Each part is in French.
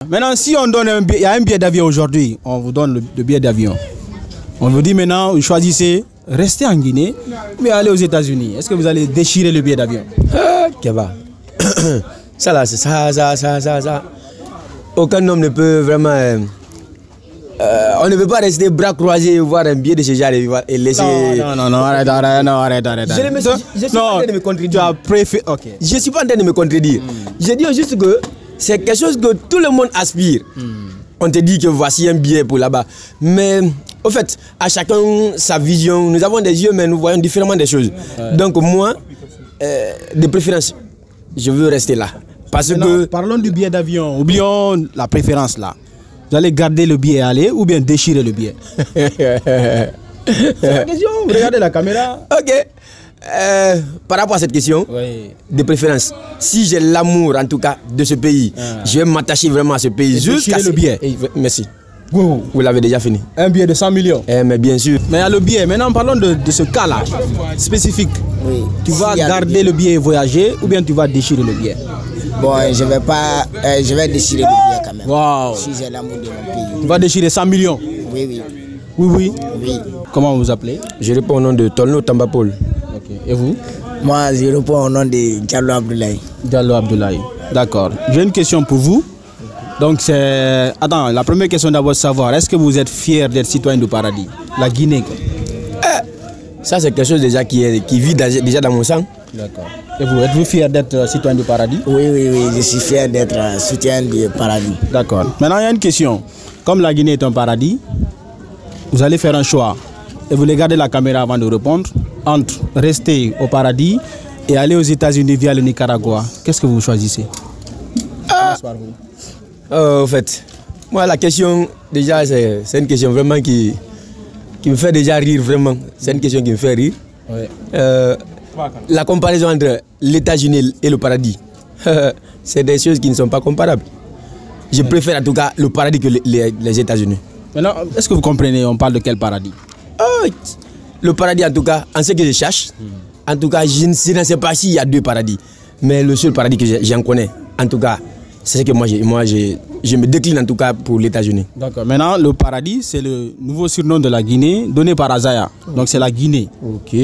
Maintenant, si on donne il y a un billet d'avion aujourd'hui, on vous donne le billet d'avion. On vous dit maintenant, vous choisissez rester en Guinée, mais aller aux États-Unis. Est-ce que vous allez déchirer le billet d'avion? Keba. Ça là, c'est ça. Aucun homme ne peut vraiment. On ne peut pas rester bras croisés et voir un billet de ce genre et laisser. Non, arrête. Je suis pas en train de me contredire. Ok. Je suis pas en train de me contredire. Je dis juste que c'est quelque chose que tout le monde aspire. On te dit que voici un billet pour là-bas. Mais au fait, à chacun sa vision. Nous avons des yeux, mais nous voyons différemment des choses. Ouais. Donc moi, de préférence, je veux rester là. Parce que... Parlons du billet d'avion. Oublions la préférence là. Vous allez garder le billet et aller ou bien déchirer le billet? C'est la question, regardez la caméra. Ok. Par rapport à cette question, oui, de préférence, si j'ai l'amour en tout cas de ce pays, je vais m'attacher vraiment à ce pays. Jusqu'à le billet. Merci. Vous l'avez déjà fini. Un billet de 100 millions. Mais bien sûr. Mais il y a le billet. Maintenant, parlons de ce cas-là, spécifique. Oui. Tu vas garder le billet et voyager ou bien tu vas déchirer le billet? Bon, je vais pas. Je vais déchirer le billet quand même. Wow. Si j'ai l'amour de mon pays. Tu vas déchirer 100 millions? Oui. Oui. Comment vous vous appelez? Je réponds au nom de Tolno Tambapol. Ok. Et vous? Moi, je réponds au nom de Diallo Abdoulaye. Diallo Abdoulaye. D'accord. J'ai une question pour vous. Donc c'est... Attends, la première question d'abord savoir, est-ce que vous êtes fier d'être citoyen du paradis? La Guinée. Ça c'est quelque chose déjà qui vit déjà dans mon sang. D'accord. Et vous, êtes-vous fier d'être citoyen du paradis? Oui, je suis fier d'être citoyen du paradis. D'accord. Maintenant il y a une question. Comme la Guinée est un paradis, vous allez faire un choix. Et vous regardez la caméra avant de répondre. Entre rester au paradis et aller aux États-Unis via le Nicaragua. Qu'est-ce que vous choisissez? En fait, moi la question déjà c'est une question vraiment qui me fait déjà rire vraiment. C'est une question qui me fait rire. Oui. La comparaison entre les États-Unis et le paradis, c'est des choses qui ne sont pas comparables. Je préfère en tout cas le paradis que les États-Unis. Maintenant, est-ce que vous comprenez, on parle de quel paradis? Le paradis en tout cas, en ce que je cherche, en tout cas je ne sais pas s'il y a deux paradis. Mais le seul paradis que j'en connais, en tout cas, c'est ce que moi je me décline en tout cas pour les États-Unis. D'accord. Maintenant, le paradis, c'est le nouveau surnom de la Guinée donné par Azaya. Donc c'est la Guinée. Ok.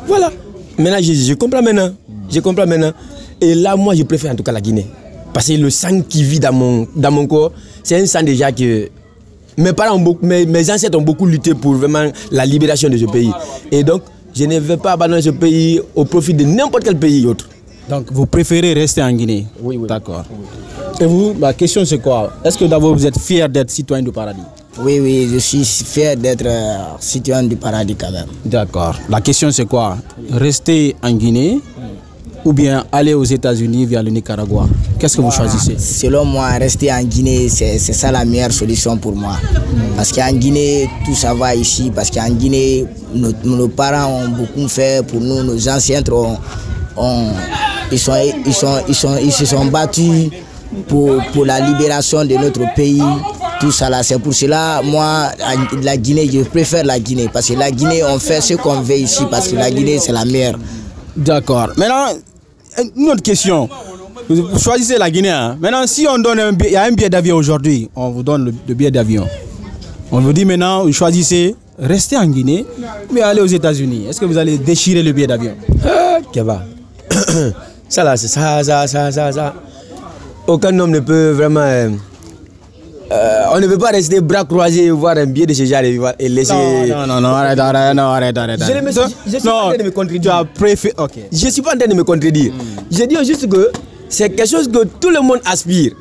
Voilà. Maintenant, je comprends maintenant. Je comprends maintenant. Et là, moi, je préfère en tout cas la Guinée. Parce que le sang qui vit dans mon corps, c'est un sang déjà que mes parents mes ancêtres ont beaucoup lutté pour vraiment la libération de ce pays. Et donc, je ne vais pas abandonner ce pays au profit de n'importe quel pays autre. Donc, vous préférez rester en Guinée? Oui. D'accord. Oui. Et vous, ma question c'est quoi? Est-ce que d'abord vous êtes fier d'être citoyen du paradis? Oui, je suis fier d'être citoyen du paradis quand même. D'accord. La question c'est quoi? Rester en Guinée ou bien aller aux États-Unis via le Nicaragua? Qu'est-ce que vous choisissez? Selon moi, rester en Guinée, c'est ça la meilleure solution pour moi. Parce qu'en Guinée, tout ça va ici. Parce qu'en Guinée, nos parents ont beaucoup fait pour nous, nos ancêtres ils se sont battus pour la libération de notre pays, tout ça là. C'est pour cela, moi, la Guinée, je préfère la Guinée. Parce que la Guinée, on fait ce qu'on veut ici, parce que la Guinée, c'est la meilleure. D'accord. Maintenant, une autre question. Vous choisissez la Guinée. Hein? Maintenant, si on donne il y a un billet d'avion aujourd'hui, on vous donne le billet d'avion. On vous dit maintenant, vous choisissez rester en Guinée, mais aller aux États-Unis. Est-ce que vous allez déchirer le billet d'avion? Keba. Ça là, c'est ça. Aucun homme ne peut vraiment... on ne peut pas rester bras croisés et voir un billet de ce genre et laisser... Non, arrête. Je ne suis pas en train de me contredire. Okay. Je ne suis pas en train de me contredire. Je dis juste que c'est quelque chose que tout le monde aspire.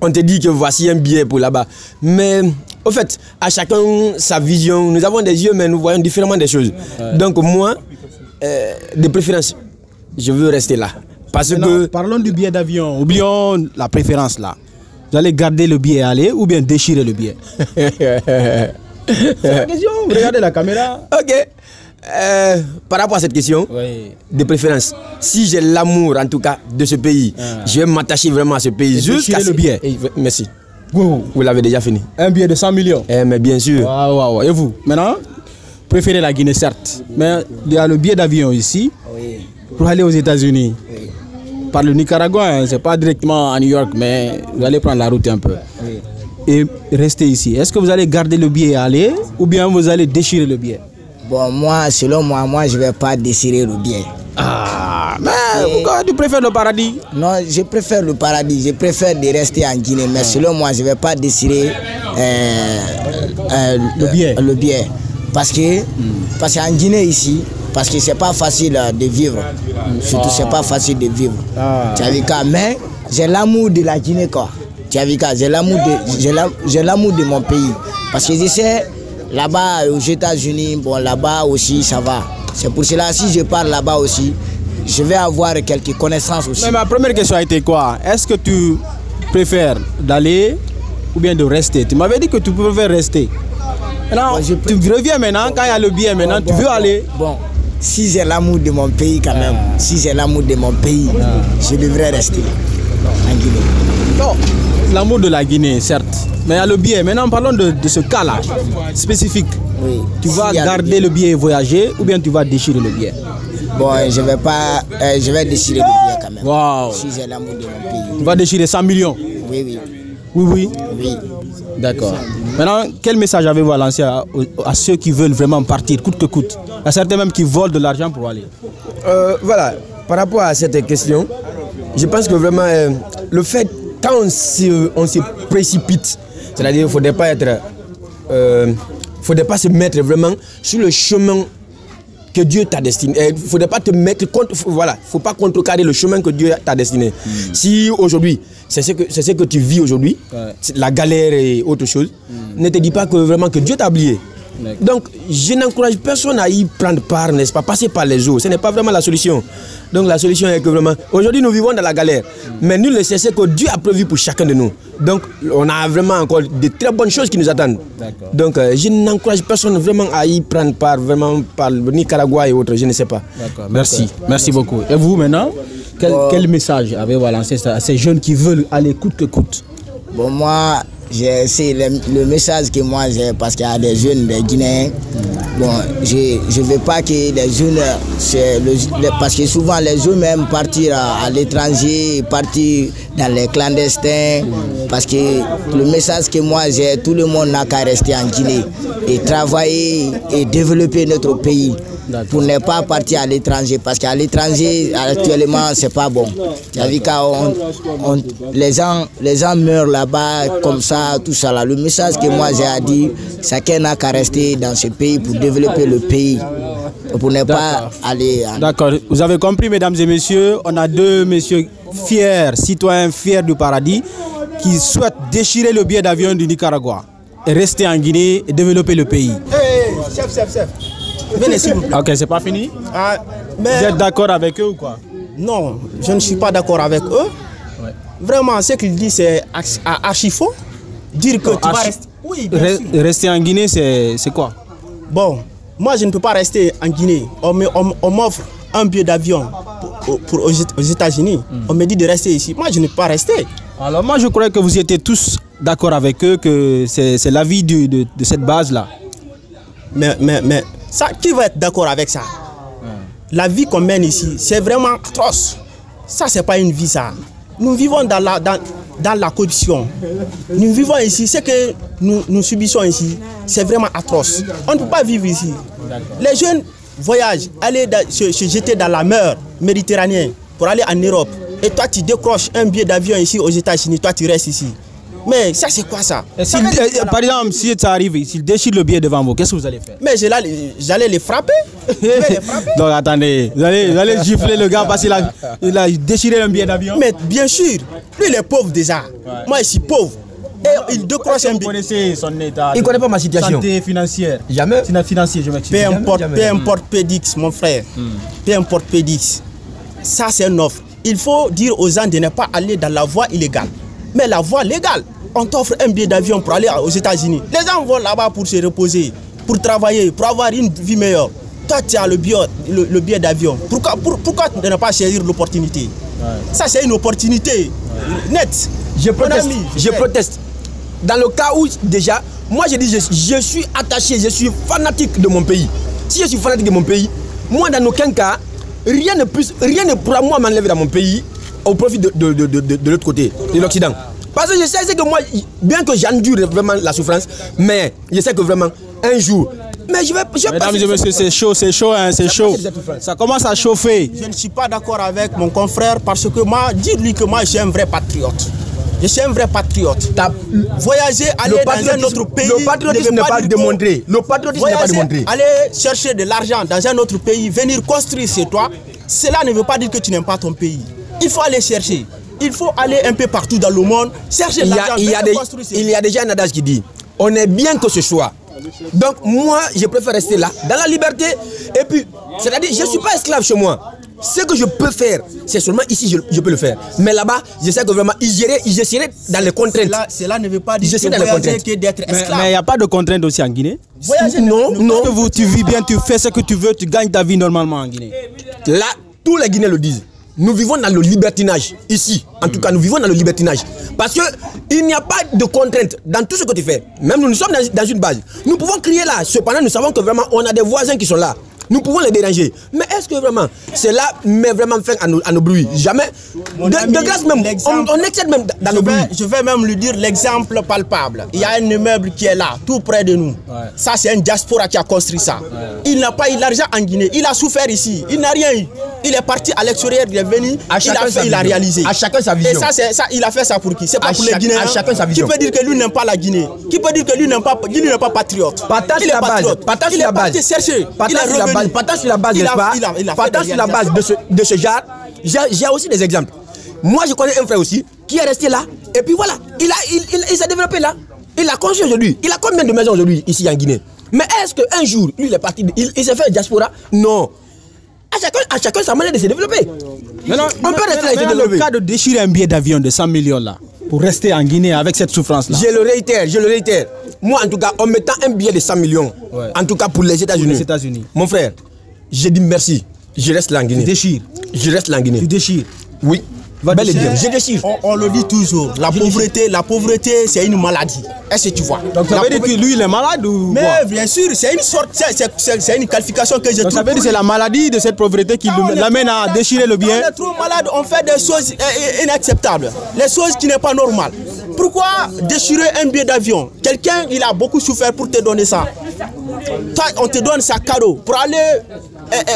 On te dit que voici un billet pour là-bas. Mais au fait, à chacun sa vision. Nous avons des yeux, mais nous voyons différemment des choses. Donc moi, de préférence, je veux rester là. Parce que... Parlons du billet d'avion. Oublions la préférence là. Vous allez garder le billet et aller ou bien déchirer le billet? C'est la question, regardez la caméra. Ok. Par rapport à cette question, de préférence, si j'ai l'amour en tout cas de ce pays, je vais m'attacher vraiment à ce pays. Jusqu'à le billet. Merci. Vous l'avez déjà fini. Un billet de 100 millions. Mais bien sûr. Et vous? Maintenant, préférez la Guinée certes, mais il y a le billet d'avion ici pour aller aux États-Unis. par le Nicaragua, hein, c'est pas directement à New York, mais vous allez prendre la route un peu. Oui. Et rester ici. Est-ce que vous allez garder le billet et aller, ou bien vous allez déchirer le billet? Bon, moi, selon moi, je ne vais pas déchirer le billet. Ah, mais pourquoi tu préfères le paradis? Non, je préfère le paradis, je préfère de rester en Guinée, mais selon moi, je ne vais pas déchirer le billet. Parce qu'en Guinée ici, parce que c'est pas facile de vivre. Surtout, c'est pas facile de vivre. Tu as vu quoi? Mais j'ai l'amour de la Guinée, quoi. Tu as vu quoi? J'ai l'amour de mon pays. Parce que je sais, là-bas, aux États-Unis, bon, là-bas aussi, ça va. C'est pour cela, si je pars là-bas aussi, je vais avoir quelques connaissances aussi. Mais ma première question a été quoi? Est-ce que tu préfères d'aller ou bien de rester? Tu m'avais dit que tu préfères rester. Maintenant, tu reviens maintenant, quand il y a le billet, maintenant tu veux aller. Bon, si j'ai l'amour de mon pays quand même, si j'ai l'amour de mon pays, je devrais rester en Guinée. Non, l'amour de la Guinée, certes. Mais il y a le billet. Maintenant, parlons de ce cas-là, spécifique. Oui. Tu vas garder le billet et voyager ou bien tu vas déchirer le billet? Bon, je vais déchirer le billet quand même. Wow. Si j'ai l'amour de mon pays. Tu vas déchirer 100 millions? Oui, oui. Oui, oui. Oui. D'accord. Maintenant, quel message avez-vous à lancer à ceux qui veulent vraiment partir, coûte que coûte? Il y a certains même qui volent de l'argent pour aller. Voilà, par rapport à cette question, je pense que vraiment, le fait, quand on se précipite, c'est-à-dire qu'il ne faudrait pas être... faudrait pas se mettre vraiment sur le chemin que Dieu t'a destiné. Il ne faudrait pas te mettre contre... Voilà, il ne faut pas contrecarrer le chemin que Dieu t'a destiné. Si aujourd'hui, c'est ce que tu vis aujourd'hui, la galère et autre chose, ne te dis pas que vraiment que Dieu t'a oublié. Donc, je n'encourage personne à y prendre part, n'est-ce pas, passer par les eaux. Ce n'est pas vraiment la solution. Donc, la solution est que vraiment, aujourd'hui, nous vivons dans la galère. Mais nul ne sait ce que Dieu a prévu pour chacun de nous. Donc, on a vraiment encore de très bonnes choses qui nous attendent. Donc, je n'encourage personne vraiment à y prendre part, vraiment par le Nicaragua et autres, je ne sais pas. D'accord, merci. Merci beaucoup. Et vous, maintenant, quel message avez-vous à lancer à ces jeunes qui veulent aller coûte que coûte? Bon, moi, c'est le message que moi j'ai, parce qu'il y a des jeunes, des Guinéens. Bon, je ne veux pas que les jeunes, parce que souvent les jeunes aiment partir à l'étranger, partir dans les clandestins. Parce que le message que moi j'ai, tout le monde n'a qu'à rester en Guinée et travailler et développer notre pays. Pour ne pas partir à l'étranger, parce qu'à l'étranger actuellement c'est pas bon. Tu as vu quand les gens meurent là-bas comme ça, tout ça là. Le message que moi j'ai à dire, chacun n'a qu'à rester dans ce pays pour développer le pays, pour ne pas aller. D'accord, vous avez compris, mesdames et messieurs, on a deux messieurs fiers, citoyens fiers du paradis, qui souhaitent déchirer le billet d'avion du Nicaragua et rester en Guinée et développer le pays. Hey, chef. Venez s'il vous plaît. Ok, c'est pas fini? Mais vous êtes d'accord avec eux ou quoi? Non, je ne suis pas d'accord avec eux. Ouais. Vraiment, ce qu'ils disent, c'est archi faux. Dire que tu vas rester... Oui, rester en Guinée, c'est quoi? Bon, moi je ne peux pas rester en Guinée. On m'offre un billet d'avion aux États-Unis. On me dit de rester ici. Moi, je ne peux pas rester. Alors moi, je croyais que vous étiez tous d'accord avec eux, que c'est l'avis de cette base-là. Mais ça, qui va être d'accord avec ça? La vie qu'on mène ici, c'est vraiment atroce. Ça, c'est pas une vie, ça. Nous vivons dans la corruption. Nous vivons ici, ce que nous subissons ici, c'est vraiment atroce. On ne peut pas vivre ici. Les jeunes voyagent, aller se jeter dans la mer méditerranéenne pour aller en Europe. Et toi, tu décroches un billet d'avion ici aux États-Unis, toi, tu restes ici. Mais ça, c'est quoi ça? Par exemple, si ça arrive, s'il déchire le billet devant vous, qu'est-ce que vous allez faire? Mais j'allais les frapper. Donc attendez, vous allez gifler le gars parce qu'il a déchiré un billet d'avion? Mais bien sûr, lui il est pauvre déjà. Ouais. Moi je suis pauvre. Et il décroche un billet. Vous connaissez son état? Il ne connaît pas ma situation. Santé financière. Jamais. C'est financier, je m'excuse. Peu importe P10, mon frère. Peu importe P10. Ça, c'est une offre. Il faut dire aux gens de ne pas aller dans la voie illégale. Mais la voie légale, on t'offre un billet d'avion pour aller aux États-Unis. Les gens vont là-bas pour se reposer, pour travailler, pour avoir une vie meilleure. Toi, tu as le billet d'avion. Pourquoi ne pas saisir l'opportunité? Ça, c'est une opportunité nette. Je proteste. Dans le cas où, déjà, moi, je dis, je suis attaché, je suis fanatique de mon pays. Si je suis fanatique de mon pays, moi, dans aucun cas, rien ne pourra moi m'enlever dans mon pays au profit de l'autre côté, de l'Occident. Parce que je sais que moi, bien que j'endure vraiment la souffrance, mais je sais que vraiment, un jour, mais je vais mesdames et messieurs, c'est chaud, hein, c'est chaud. Ça commence à chauffer. Je ne suis pas d'accord avec mon confrère parce que moi, dites-lui que moi, je suis un vrai patriote. Je suis un vrai patriote. Voyager, aller dans un autre pays. Le patriotisme n'est pas démontré. Le patriotisme n'est pas démontré. Aller chercher de l'argent dans un autre pays, venir construire chez toi, cela ne veut pas dire que tu n'aimes pas ton pays. Il faut aller chercher. Il faut aller un peu partout dans le monde, chercher l'argent. Il y a déjà un adage qui dit, on est bien que ce soit. Donc moi, je préfère rester là, dans la liberté. Et puis, c'est-à-dire, je ne suis pas esclave chez moi. Ce que je peux faire, c'est seulement ici, je peux le faire. Mais là-bas, je sais que vraiment, je serai dans les contraintes. Cela ne veut pas dire que d'être esclave. Mais il n'y a pas de contraintes aussi en Guinée? Voyager, non. Tu vis bien, tu fais ce que tu veux, tu gagnes ta vie normalement en Guinée. Là, tous les Guinéens le disent. Nous vivons dans le libertinage, ici. En tout cas, nous vivons dans le libertinage. Parce qu'il n'y a pas de contraintes dans tout ce que tu fais. Même nous sommes dans une base. Nous pouvons crier là. Cependant, nous savons que vraiment, on a des voisins qui sont là. Nous pouvons les déranger. Mais est-ce que vraiment, c'est là, mais vraiment fait à nos bruits? Jamais. De grâce même, on excède même dans nos bruits. Je vais même lui dire l'exemple palpable. Il y a un immeuble qui est là, tout près de nous. Ouais. Ça, c'est un diaspora qui a construit ça. Ouais. Il n'a pas eu l'argent en Guinée. Il a souffert ici. Il n'a rien eu. Il est parti à l'extérieur, il est venu, il a réalisé. À chacun sa vision. Et ça, il a fait ça pour qui? C'est pas pour les Guinéens. À chacun sa vision. Qui peut dire que lui n'aime pas la Guinée? Qui peut dire que lui n'est pas patriote? Partage sur la base. Partage sur la base. Partage sur la base, n'est-ce pas? Partage sur la base de ce genre. J'ai aussi des exemples. Moi, je connais un frère aussi qui est resté là. Et puis voilà, il s'est développé là. Il a construit aujourd'hui. Il a combien de maisons aujourd'hui ici en Guinée? Mais est-ce qu'un jour, lui, il est parti, il s'est fait diaspora? Non. À chacun sa manière de se développer. Maintenant, on peut rester là. Le cas de déchirer un billet d'avion de 100 millions là, pour rester en Guinée avec cette souffrance-là. Je le réitère. Moi, en tout cas, en mettant un billet de 100 millions, ouais, en tout cas pour les États-Unis. Mon frère, j'ai dit merci. Je reste là en Guinée. Tu déchires. Je reste là en Guinée. Tu déchires. Oui. Je déchire. On le dit toujours. La pauvreté, c'est une maladie. Est-ce que tu vois? Donc ça veut dire que lui, il est malade ou mais quoi? Bien sûr, c'est une sorte, c'est une qualification que je trouve. Ça veut dire que c'est la maladie de cette pauvreté qui l'amène à déchirer le bien. On est trop malade, on fait des choses inacceptables. Les choses qui n'est pas normales. Pourquoi déchirer un billet d'avion? Quelqu'un, il a beaucoup souffert pour te donner ça. Toi, on te donne ça cadeau pour aller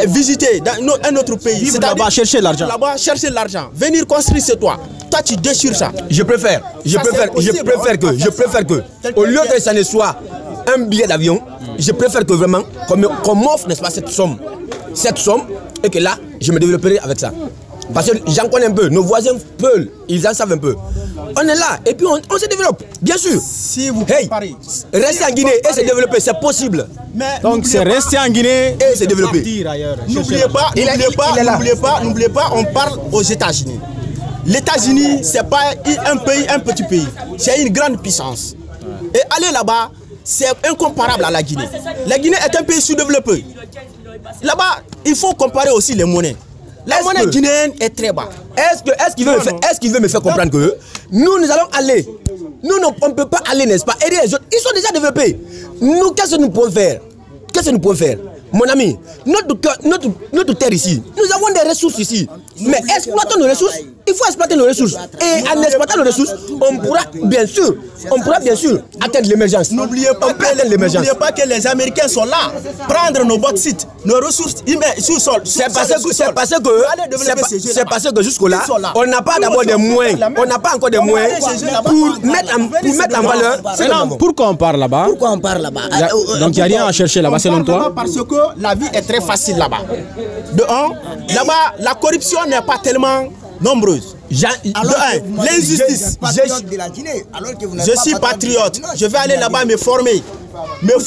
visiter dans un autre pays. C'est là-bas chercher l'argent. Là-bas chercher l'argent. Venir construire chez toi. Toi, tu déchires ça. Je préfère que, au lieu que ça ne soit un billet d'avion, je préfère que vraiment qu'on m'offre, n'est-ce pas, cette somme, et que là, je me développerai avec ça. Parce que j'en connais un peu, nos voisins peuvent, ils en savent un peu. On est là et puis on se développe, bien sûr. Si vous comparez, rester en Guinée et se développer, c'est possible. Mais donc c'est rester en Guinée et se développer. N'oubliez pas, on parle aux États-Unis. Les États-Unis, c'est pas un pays, un petit pays, c'est une grande puissance. Et aller là-bas, c'est incomparable à la Guinée. La Guinée est un pays sous-développé. Là-bas, il faut comparer aussi les monnaies. La monnaie guinéenne est très bas. Est-ce qu'il veut me faire comprendre que nous allons aller? Nous, on ne peut pas aller, n'est-ce pas? Aider les autres. Ils sont déjà développés. Nous, qu'est-ce que nous pouvons faire? Mon ami, notre terre ici, nous avons des ressources ici. Mais exploitons nos ressources. Il faut exploiter nos ressources. Et en exploitant nos ressources, on pourra bien sûr atteindre l'émergence. N'oubliez pas que les Américains sont là. Prendre nos bauxites, nos ressources sous sol. C'est parce que jusque-là, on n'a pas d'abord des moyens. On n'a pas encore des moyens pour mettre en valeur. Pourquoi on part là-bas? Donc il n'y a rien à chercher là-bas selon toi? Parce que la vie est très facile là-bas. De un, là-bas, la corruption n'est pas tellement nombreuse. L'injustice. Je suis patriote. Je vais aller là-bas me former, me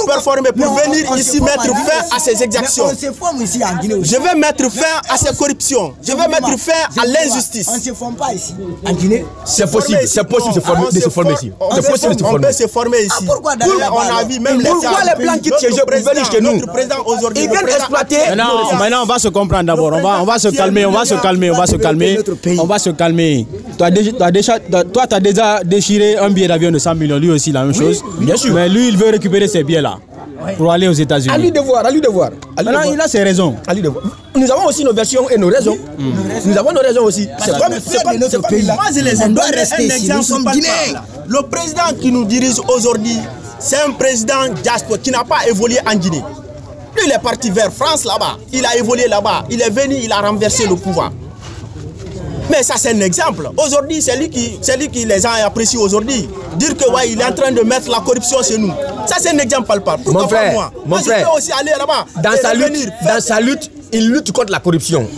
performer pour venir ici mettre fin à ces exactions. Je vais mettre fin à ces corruptions. Je vais mettre fin à l'injustice. On ne se forme pas ici. En Guinée, c'est possible de se former ici. On peut se former ici. Pourquoi les blancs qui tiennent pour venir chez nous? Ils viennent exploiter. Maintenant, on va se comprendre d'abord. On va se calmer. On va se calmer. Toi, tu as déjà déchiré un billet d'avion de 100 millions. Lui aussi, la même chose. Bien sûr. Mais lui, il veut récupérer ces billets-là. pour aller aux États-Unis. À lui de voir, à lui de voir. Maintenant, il a ses raisons. À lui de voir. Nous avons aussi nos versions et nos raisons. Nous avons nos raisons aussi. C'est comme notre pays. Moi, je les dois rester ici. Nous sommes Guinéens. Le président qui nous dirige aujourd'hui, c'est un président diaspora qui n'a pas évolué en Guinée. Lui, il est parti vers France là-bas. Il a évolué là-bas. Il est venu, il a renversé le pouvoir. Mais ça, c'est un exemple. Aujourd'hui, c'est lui qui les gens apprécient aujourd'hui. Dire que ouais, il est en train de mettre la corruption chez nous. Ça, c'est un exemple palpable. Mon frère, moi, je peux aussi aller là-bas. Dans sa lutte, il lutte contre la corruption.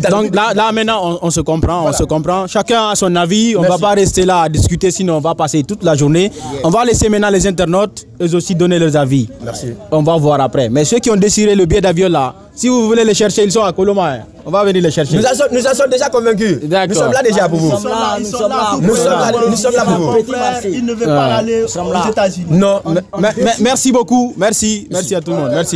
Donc là, maintenant, on se comprend, voilà. On se comprend. Chacun a son avis. On ne va pas rester là à discuter, sinon on va passer toute la journée. On va laisser maintenant les internautes, eux aussi, donner leurs avis. Merci. On va voir après. Mais ceux qui ont désiré le billet d'avion là, si vous voulez les chercher, ils sont à Coloma. On va venir les chercher. Nous en sommes déjà convaincus. Nous sommes là déjà pour vous. Nous sommes là pour vous. Il ne veut pas aller aux États-Unis. Non, merci beaucoup. Merci à tout le monde. Merci.